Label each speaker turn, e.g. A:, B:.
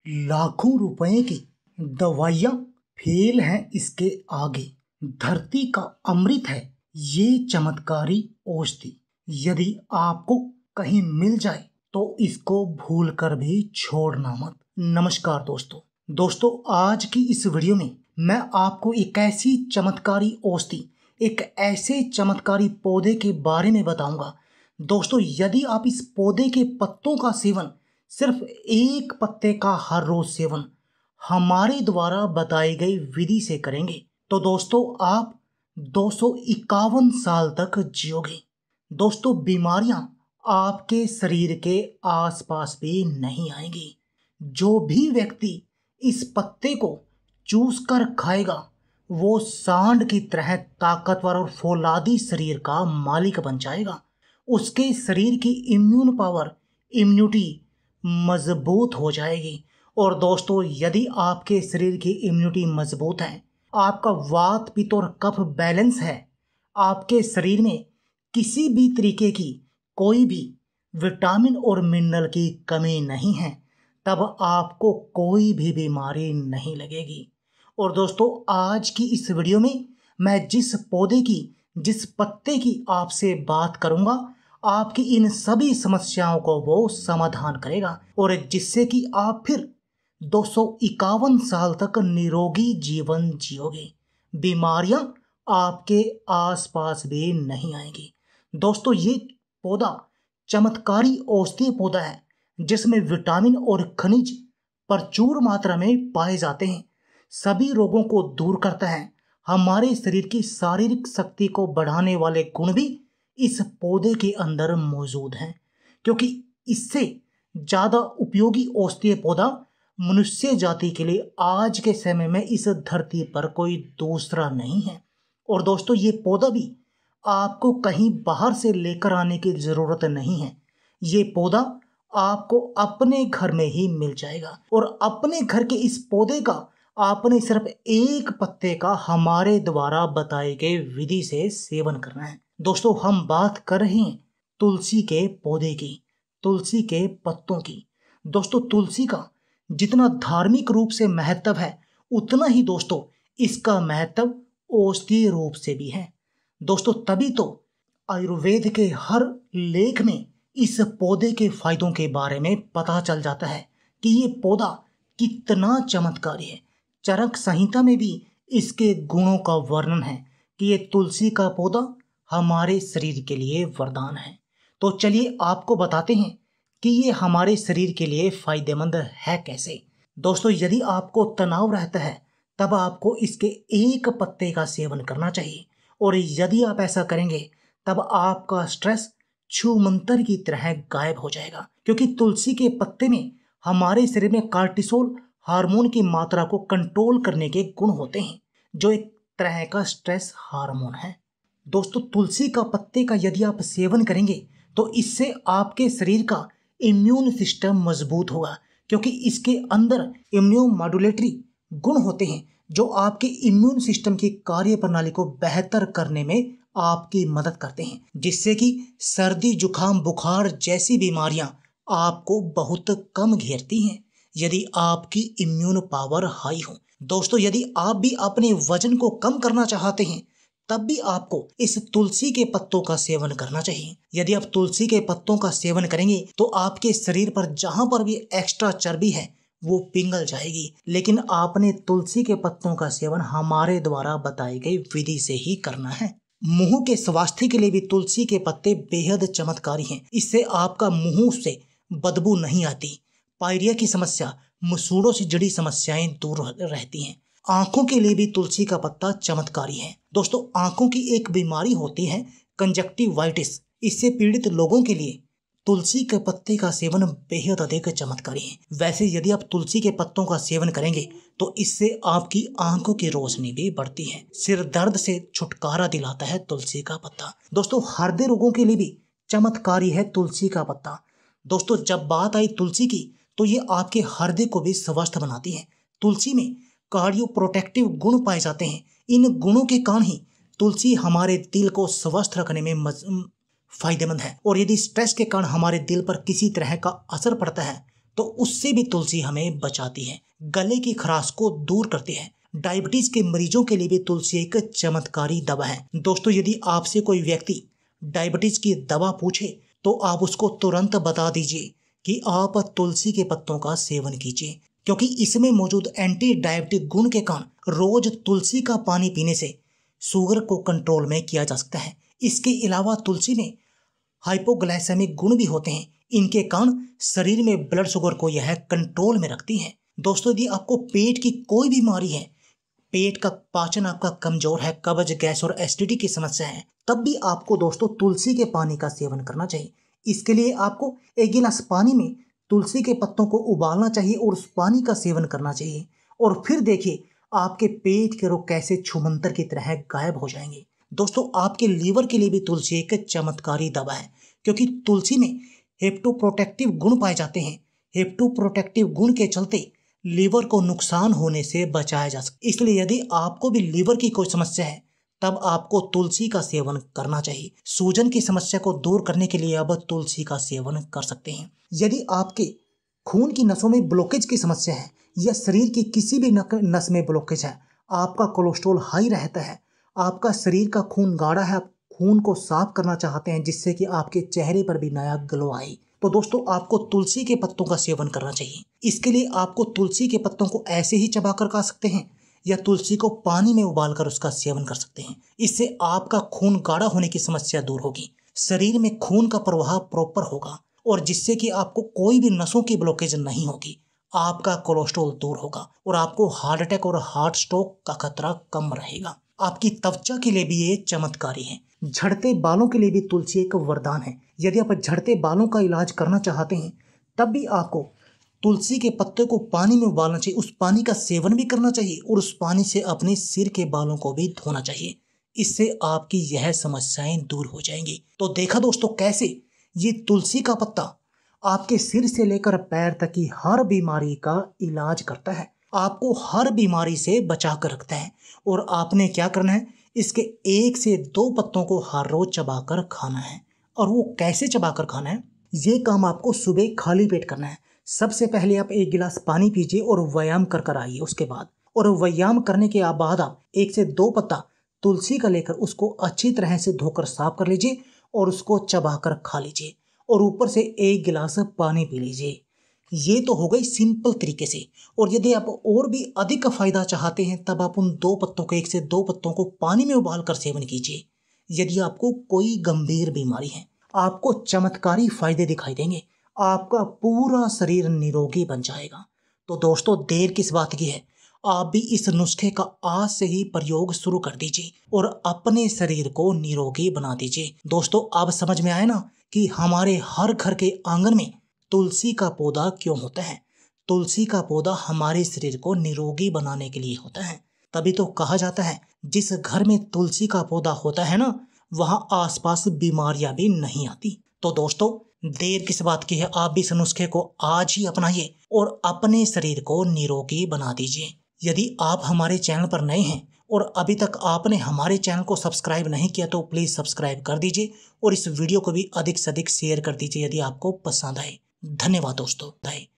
A: लाखों रुपए की दवाइयां फेल हैं इसके आगे। धरती का अमृत है ये चमत्कारी औषधि। यदि आपको कहीं मिल जाए तो इसको भूल कर भी छोड़ना मत। नमस्कार दोस्तों, आज की इस वीडियो में मैं आपको एक ऐसी चमत्कारी औषधि, एक ऐसे चमत्कारी पौधे के बारे में बताऊंगा। दोस्तों, यदि आप इस पौधे के पत्तों का सेवन, सिर्फ एक पत्ते का हर रोज सेवन हमारे द्वारा बताई गई विधि से करेंगे तो दोस्तों आप 251 साल तक जियोगे। दोस्तों, बीमारियां आपके शरीर के आसपास भी नहीं आएंगी। जो भी व्यक्ति इस पत्ते को चूस कर खाएगा वो सांड की तरह ताकतवर और फौलादी शरीर का मालिक बन जाएगा। उसके शरीर की इम्यून पावर, इम्यूनिटी मजबूत हो जाएगी। और दोस्तों, यदि आपके शरीर की इम्यूनिटी मजबूत है, आपका वात पित्त और कफ बैलेंस है, आपके शरीर में किसी भी तरीके की कोई भी विटामिन और मिनरल की कमी नहीं है, तब आपको कोई भी बीमारी नहीं लगेगी। और दोस्तों, आज की इस वीडियो में मैं जिस पौधे की, जिस पत्ते की आपसे बात करूंगा, आपकी इन सभी समस्याओं को वो समाधान करेगा और जिससे कि आप फिर 251 साल तक निरोगी जीवन जियोगे। बीमारियां आपके आसपास भी नहीं आएंगी। दोस्तों, ये पौधा चमत्कारी औषधीय पौधा है जिसमें विटामिन और खनिज प्रचुर मात्रा में पाए जाते हैं। सभी रोगों को दूर करता है। हमारे शरीर की शारीरिक शक्ति को बढ़ाने वाले गुण भी इस पौधे के अंदर मौजूद हैं, क्योंकि इससे ज्यादा उपयोगी औषधीय पौधा मनुष्य जाति के लिए आज के समय में इस धरती पर कोई दूसरा नहीं है। और दोस्तों, ये पौधा भी आपको कहीं बाहर से लेकर आने की जरूरत नहीं है। ये पौधा आपको अपने घर में ही मिल जाएगा और अपने घर के इस पौधे का आपने सिर्फ एक पत्ते का हमारे द्वारा बताए गए विधि से सेवन करना है। दोस्तों, हम बात कर रहे हैं तुलसी के पौधे की, तुलसी के पत्तों की। दोस्तों, तुलसी का जितना धार्मिक रूप से महत्व है, उतना ही दोस्तों इसका महत्व औषधीय रूप से भी है। दोस्तों, तभी तो आयुर्वेद के हर लेख में इस पौधे के फायदों के बारे में पता चल जाता है कि ये पौधा कितना चमत्कारी है। चरक संहिता में भी इसके गुणों का वर्णन है कि ये तुलसी का पौधा हमारे शरीर के लिए वरदान है। तो चलिए आपको बताते हैं कि ये हमारे शरीर के लिए फायदेमंद है कैसे। दोस्तों, यदि आपको तनाव रहता है तब आपको इसके एक पत्ते का सेवन करना चाहिए और यदि आप ऐसा करेंगे तब आपका स्ट्रेस छूमंतर की तरह गायब हो जाएगा, क्योंकि तुलसी के पत्ते में हमारे शरीर में कार्टिसोल हार्मोन की मात्रा को कंट्रोल करने के गुण होते हैं, जो एक तरह का स्ट्रेस हार्मोन है। दोस्तों, तुलसी का पत्ते का यदि आप सेवन करेंगे तो इससे आपके शरीर का इम्यून सिस्टम मजबूत होगा, क्योंकि इसके अंदर इम्यूनो मॉड्यूलेटरी गुण होते हैं जो आपके इम्यून सिस्टम की कार्य प्रणाली को बेहतर करने में आपकी मदद करते हैं, जिससे कि सर्दी, जुकाम, बुखार जैसी बीमारियां आपको बहुत कम घेरती हैं यदि आपकी इम्यून पावर हाई हो। दोस्तों, यदि आप भी अपने वजन को कम करना चाहते हैं तब भी आपको इस तुलसी के पत्तों का सेवन करना चाहिए। यदि आप तुलसी के पत्तों का सेवन करेंगे तो आपके शरीर पर जहां पर भी एक्स्ट्रा चर्बी है वो पिघल जाएगी। लेकिन आपने तुलसी के पत्तों का सेवन हमारे द्वारा बताई गई विधि से ही करना है। मुंह के स्वास्थ्य के लिए भी तुलसी के पत्ते बेहद चमत्कारी हैं। इससे आपका मुंह से बदबू नहीं आती। पायरिया की समस्या, मसूड़ों से जुड़ी समस्याएं दूर रहती हैं। आंखों के लिए भी तुलसी का पत्ता चमत्कारी है। दोस्तों, आंखों की एक बीमारी होती है कंजक्टिवाइटिस। इससे पीड़ित लोगों के लिए तुलसी के पत्ते का सेवन बेहद अधिक चमत्कारी है। वैसे यदि आप तुलसी के पत्तों का सेवन करेंगे तो इससे आपकी आंखों की रोशनी भी बढ़ती है। सिर दर्द से छुटकारा दिलाता है तुलसी का पत्ता। दोस्तों, हृदय रोगों के लिए भी चमत्कारी है तुलसी का पत्ता। दोस्तों, जब बात आई तुलसी की तो ये आपके हृदय को भी स्वस्थ बनाती है। तुलसी में कार्डियो प्रोटेक्टिव गुण पाए जाते हैं। इन गुणों के कारण ही तुलसी हमारे दिल को स्वस्थ रखने में फायदेमंद है। और यदि स्ट्रेस के कारण हमारे दिल पर किसी तरह का असर पड़ता है तो उससे भी तुलसी हमें बचाती है, गले की खराश को दूर करती है। डायबिटीज के मरीजों के लिए भी तुलसी एक चमत्कारी दवा है। दोस्तों, यदि आपसे कोई व्यक्ति डायबिटीज की दवा पूछे तो आप उसको तुरंत बता दीजिए कि आप तुलसी के पत्तों का सेवन कीजिए, क्योंकि इसमें मौजूद एंटी डायबिटिक गुण के कारण रोज तुलसी का पानी पीने से शुगर को कंट्रोल में किया जा सकता है। इसके अलावा तुलसी में हाइपोग्लाइसेमिक गुण भी होते हैं। इनके कारण शरीर में ब्लड शुगर को यह कंट्रोल में रखती है। दोस्तों, यदि आपको पेट की कोई बीमारी है, पेट का पाचन आपका कमजोर है, कब्ज, गैस और एसिडिटी की समस्या है, तब भी आपको दोस्तों तुलसी के पानी का सेवन करना चाहिए। इसके लिए आपको एक गिलास पानी में तुलसी के पत्तों को उबालना चाहिए और उस पानी का सेवन करना चाहिए, और फिर देखिए आपके पेट के रोग कैसे छूमंतर की तरह गायब हो जाएंगे। दोस्तों, आपके लीवर के लिए भी तुलसी एक चमत्कारी दवा है, क्योंकि तुलसी में हेप्टोप्रोटेक्टिव गुण पाए जाते हैं। हेप्टोप्रोटेक्टिव गुण के चलते लीवर को नुकसान होने से बचाया जा सकता है। इसलिए यदि आपको भी लीवर की कोई समस्या है तब आपको तुलसी का सेवन करना चाहिए। सूजन की समस्या को दूर करने के लिए अब तुलसी का सेवन कर सकते हैं। यदि आपके खून की नसों में ब्लॉकेज की समस्या है या शरीर की किसी भी नस में ब्लॉकेज है, आपका कोलेस्ट्रॉल हाई रहता है, आपका शरीर का खून गाढ़ा है, आप खून को साफ करना चाहते हैं जिससे कि आपके चेहरे पर भी नया ग्लो आए, तो दोस्तों आपको तुलसी के पत्तों का सेवन करना चाहिए। इसके लिए आपको तुलसी के पत्तों को ऐसे ही चबाकर खा सकते हैं या तुलसी को पानी में उबालकर उसका सेवन कर सकते हैं। इससे आपका खून गाढ़ा होने की समस्या दूर होगी, शरीर में खून का प्रवाह प्रॉपर होगा और जिससे कि आपको कोई भी नसों की ब्लॉकेज नहीं होगी, आपका कोलेस्ट्रॉल दूर होगा और आपको हार्ट अटैक और हार्ट स्ट्रोक का खतरा कम रहेगा। आपकी त्वचा के लिए भी ये चमत्कारी है। झड़ते बालों के लिए भी तुलसी एक वरदान है। यदि आप झड़ते बालों का इलाज करना चाहते हैं तब भी आपको तुलसी के पत्ते को पानी में उबालना चाहिए, उस पानी का सेवन भी करना चाहिए और उस पानी से अपने सिर के बालों को भी धोना चाहिए। इससे आपकी यह समस्याएं दूर हो जाएंगी। तो देखा दोस्तों कैसे ये तुलसी का पत्ता आपके सिर से लेकर पैर तक की हर बीमारी का इलाज करता है, आपको हर बीमारी से बचा कर रखता है। और आपने क्या करना है, इसके 1 से 2 पत्तों को हर रोज चबाकर खाना है। और वो कैसे चबाकर खाना है, ये काम आपको सुबह खाली पेट करना है। सबसे पहले आप 1 गिलास पानी पीजिए और व्यायाम कर आइए उसके बाद, और व्यायाम करने के बाद आप 1 से 2 पत्ता तुलसी का लेकर उसको अच्छी तरह से धोकर साफ कर लीजिए और उसको चबाकर खा लीजिए और ऊपर से 1 गिलास पानी पी लीजिए। ये तो हो गई सिंपल तरीके से। और यदि आप और भी अधिक फायदा चाहते हैं तब आप उन 2 पत्तों को 1 से 2 पत्तों को पानी में उबाल कर सेवन कीजिए। यदि आपको कोई गंभीर बीमारी है, आपको चमत्कारी फायदे दिखाई देंगे, आपका पूरा शरीर निरोगी बन जाएगा। तो दोस्तों देर किस बात की है, आप भी इस नुस्खे का आज से ही प्रयोग शुरू कर दीजिए और अपने शरीर को निरोगी बना दीजिए। दोस्तों अब समझ में आया ना कि हमारे हर घर के आंगन में तुलसी का पौधा क्यों होता है। तुलसी का पौधा हमारे शरीर को निरोगी बनाने के लिए होता है। तभी तो कहा जाता है जिस घर में तुलसी का पौधा होता है ना, वहां आसपास बीमारियां भी नहीं आती। तो दोस्तों देर किस बात की है, आप भी इस नुस्खे को आज ही अपनाइए और अपने शरीर को निरोगी बना दीजिए। यदि आप हमारे चैनल पर नए हैं और अभी तक आपने हमारे चैनल को सब्सक्राइब नहीं किया तो प्लीज़ सब्सक्राइब कर दीजिए और इस वीडियो को भी अधिक से अधिक शेयर कर दीजिए यदि आपको पसंद आए। धन्यवाद दोस्तों।